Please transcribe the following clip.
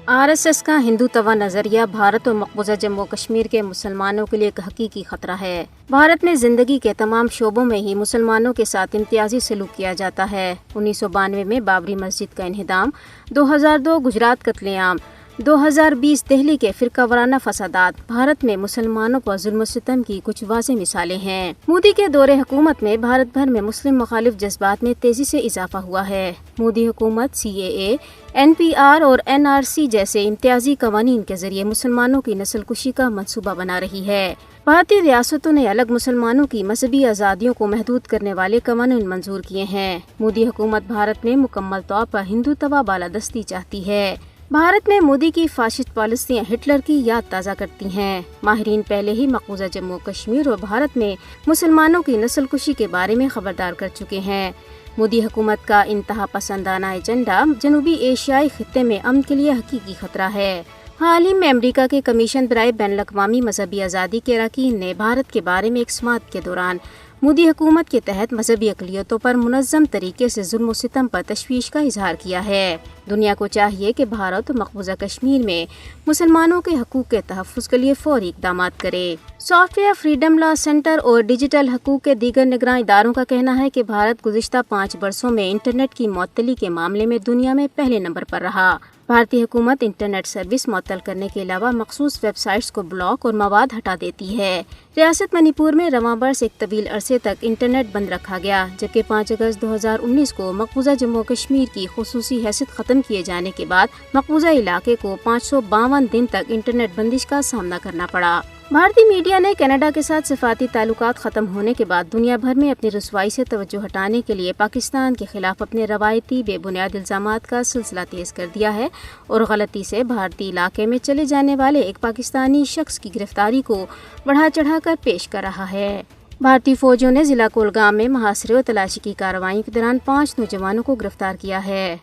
RSS کا ہندوتوا نظریہ بھارت اور مقبوضہ جموں و کشمیر کے مسلمانوں کے لیے ایک حقیقی خطرہ ہے۔ بھارت میں زندگی کے تمام شعبوں میں ہی مسلمانوں کے ساتھ امتیازی سلوک کیا جاتا ہے۔ 1992 میں بابری مسجد کا انہدام، 2002 گجرات قتل عام، 2020 دہلی کے فرقہ وارانہ فسادات بھارت میں مسلمانوں پر ظلم و ستم کی کچھ واضح مثالیں ہیں۔ مودی کے دور حکومت میں بھارت بھر میں مسلم مخالف جذبات میں تیزی سے اضافہ ہوا ہے۔ مودی حکومت CAA، NPR اور NRC جیسے امتیازی قوانین کے ذریعے مسلمانوں کی نسل کشی کا منصوبہ بنا رہی ہے۔ بھارتی ریاستوں نے الگ مسلمانوں کی مذہبی آزادیوں کو محدود کرنے والے قوانین منظور کیے ہیں۔ مودی حکومت بھارت میں مکمل طور پر ہندوتوا بالادستی چاہتی ہے۔ بھارت میں مودی کی فاشسٹ پالیسیاں ہٹلر کی یاد تازہ کرتی ہیں۔ ماہرین پہلے ہی مقبوضہ جموں و کشمیر اور بھارت میں مسلمانوں کی نسل کشی کے بارے میں خبردار کر چکے ہیں۔ مودی حکومت کا انتہا پسندانہ ایجنڈا جنوبی ایشیائی خطے میں امن کے لیے حقیقی خطرہ ہے۔ حال ہی میں امریکہ کے کمیشن برائے بین الاقوامی مذہبی آزادی کے اراکین نے بھارت کے بارے میں ایک سماعت کے دوران مودی حکومت کے تحت مذہبی اقلیتوں پر منظم طریقے سے ظلم و ستم پر تشویش کا اظہار کیا ہے۔ دنیا کو چاہیے کہ بھارت اور مقبوضہ کشمیر میں مسلمانوں کے حقوق کے تحفظ کے لیے فوری اقدامات کرے۔ Soft where freedom law centre اور ڈیجیٹل حقوق کے دیگر نگراں اداروں کا کہنا ہے کہ بھارت گزشتہ 5 برسوں میں انٹرنیٹ کی معطلی کے معاملے میں دنیا میں پہلے نمبر پر رہا۔ بھارتی حکومت انٹرنیٹ سروس معطل کرنے کے علاوہ مخصوص ویب سائٹس کو بلاک اور مواد ہٹا دیتی ہے۔ ریاست منی پور میں رواں برس ایک طویل عرصے تک انٹرنیٹ بند رکھا گیا، جبکہ 5 اگست 2019 کو مقبوضہ جموں و کشمیر کی خصوصی حیثیت ختم کیے جانے کے بعد مقبوضہ علاقے کو 552 دن تک انٹرنیٹ بندش کا سامنا کرنا پڑا۔ بھارتی میڈیا نے کینیڈا کے ساتھ سفارتی تعلقات ختم ہونے کے بعد دنیا بھر میں اپنی رسوائی سے توجہ ہٹانے کے لیے پاکستان کے خلاف اپنے روایتی بے بنیاد الزامات کا سلسلہ تیز کر دیا ہے اور غلطی سے بھارتی علاقے میں چلے جانے والے ایک پاکستانی شخص کی گرفتاری کو بڑھا چڑھا کر پیش کر رہا ہے۔ بھارتی فوجوں نے ضلع کولگام میں محاصرے اور تلاشی کی کارروائیوں کے دوران 5 نوجوانوں کو گرفتار کیا ہے۔